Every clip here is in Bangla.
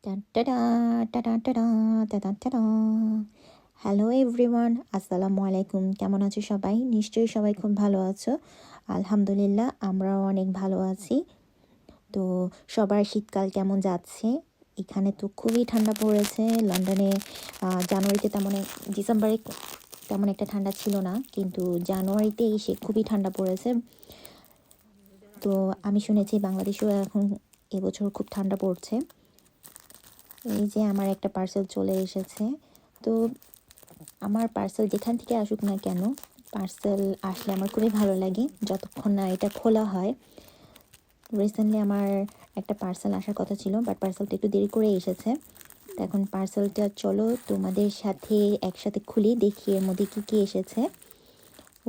Tata tata tata tata tata. Hello everyone, আসসালামু আলাইকুম। কেমন আছো সবাই? নিশ্চয়ই সবাই খুব ভালো আছো। আলহামদুলিল্লাহ, আমরাও অনেক ভালো আছি। তো সবার শীতকাল কেমন যাচ্ছে? এখানে তো খুবই ঠান্ডা পড়েছে লন্ডনে। জানুয়ারিতে ডিসেম্বরে তেমন একটা ঠান্ডা ছিল না, কিন্তু জানুয়ারিতে এসে খুবই ঠান্ডা পড়েছে। তো আমি শুনেছি বাংলাদেশেও এখন এবছর খুব ঠান্ডা পড়ছে। এই যে আমার একটা পার্সেল চলে এসেছে। তো আমার পার্সেল যেখান থেকে আসুক না কেন, পার্সেল আসলে আমার খুবই ভালো লাগে যতক্ষণ না এটা খোলা হয়। রিসেন্টলি আমার একটা পার্সেল আসার কথা ছিল, বাট পার্সেলটা একটু দেরি করে এসেছে। তো এখন পার্সেলটা চলো তোমাদের সাথে একসাথে খুলি, দেখি এর মধ্যে কী কী এসেছে।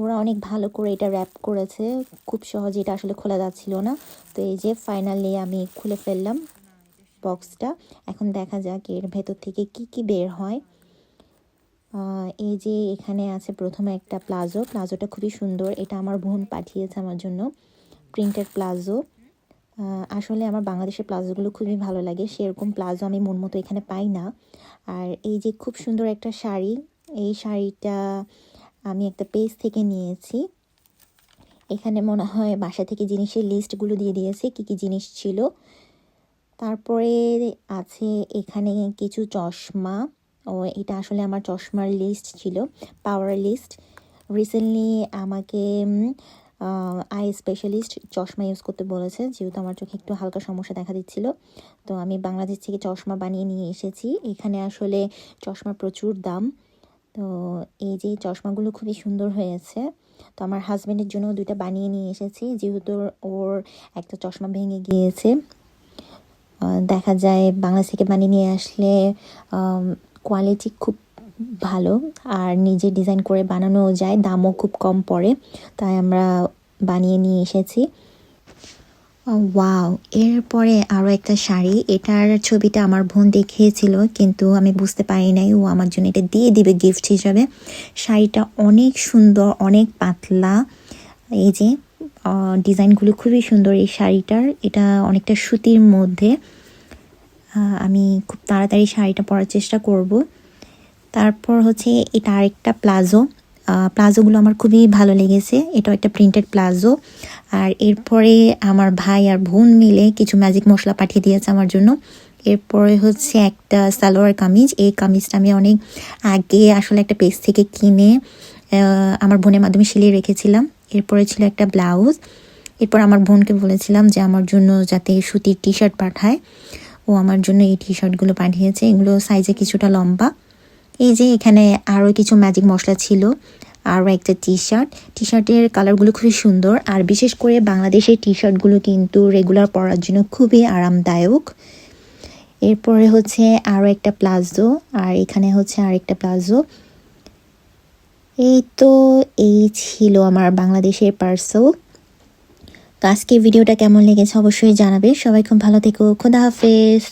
ওরা অনেক ভালো করে এটা র্যাপ করেছে, খুব সহজে এটা আসলে খোলা যাচ্ছিল না। তো এই যে ফাইনালি আমি খুলে ফেললাম বক্সটা। এখন দেখা যাক এর ভেতর থেকে কি কি বের হয়। এই যে এখানে আছে প্রথমে একটা প্লাজোটা খুবই সুন্দর। এটা আমার বোন পাঠিয়েছে আমার জন্য, প্রিন্টেড প্লাজো। আসলে আমার বাংলাদেশের প্লাজোগুলো খুবই ভালো লাগে, সেরকম প্লাজো আমি মন মতো এখানে পাই না। আর এই যে খুব সুন্দর একটা শাড়ি, এই শাড়িটা আমি একটা পেজ থেকে নিয়েছি। এখানে মনে হয় বাসা থেকে জিনিসের লিস্টগুলো দিয়ে দিয়েছে, কী কী জিনিস ছিল। তারপরে আছে এখানে কিছু চশমা। এটা আসলে আমার চশমার লিস্ট ছিল, পাওয়ার লিস্ট। রিসেন্টলি আমাকে আই স্পেশালিস্ট চশমা ইউজ করতে বলেছে, যেহেতু আমার চোখে একটু হালকা সমস্যা দেখা দিচ্ছিল। তো আমি বাংলাদেশ থেকে চশমা বানিয়ে নিয়ে এসেছি। এখানে আসলে চশমার প্রচুর দাম। তো এই যে চশমাগুলো খুবই সুন্দর হয়েছে। তো আমার হাজব্যান্ডের জন্য দুইটা বানিয়ে নিয়ে এসেছি, যেহেতু ওর একটা চশমা ভেঙে গিয়েছে। দেখা যায় বাংলাদেশ থেকে বানিয়ে নিয়ে আসলে কোয়ালিটি খুব ভালো, আর নিজে ডিজাইন করে বানানোও যায়, দামও খুব কম পড়ে। তাই আমরা বানিয়ে নিয়ে এসেছি। ওয়াও, এরপরে আরও একটা শাড়ি। এটার ছবিটা আমার বোন দেখিয়েছিল, কিন্তু আমি বুঝতে পারি নাই ও আমার জন্য এটা দিয়ে দিবে গিফট হিসাবে। শাড়িটা অনেক সুন্দর, অনেক পাতলা। এই যে ডিজাইনগুলো খুবই সুন্দর এই শাড়িটার। এটা অনেকটা সুতির মধ্যে। আমি খুব তাড়াতাড়ি শাড়িটা পরার চেষ্টা করব। তারপর হচ্ছে এটা আরেকটা প্লাজোগুলো আমার খুবই ভালো লেগেছে। এটা একটা প্রিন্টেড প্লাজো। আর এরপরে আমার ভাই আর বোন মিলে কিছু ম্যাজিক মশলা পাঠিয়ে দিয়েছে আমার জন্য। এরপরে হচ্ছে একটা সালোয়ার কামিজ। এই কামিজটা আমি অনেক আগে আসলে একটা পেজ থেকে কিনে আমার বোনের মাধ্যমে সিলিয়ে রেখেছিলাম। এরপরে ছিল একটা ব্লাউজ। এরপর আমার বোনকে বলেছিলাম যে আমার জন্য যাতে সুতির টি শার্ট পাঠায়। ও আমার জন্য এই টি শার্টগুলো পাঠিয়েছে। এগুলো সাইজে কিছুটা লম্বা। এই যে এখানে আরও কিছু ম্যাজিক মশলা ছিল, আরও একটা টি শার্টের কালারগুলো খুবই সুন্দর। আর বিশেষ করে বাংলাদেশের টি শার্টগুলো কিন্তু রেগুলার পরার জন্য খুবই আরামদায়ক। এরপরে হচ্ছে আরও একটা প্লাজো, আর এখানে হচ্ছে আরেকটা প্লাজো। এই ছিল আমার বাংলাদেশের পার্সেল। তো আজকে ভিডিওটা কেমন লেগেছে অবশ্যই জানাবে। সবাই খুব ভালো থেকো। খোদা হাফেজ।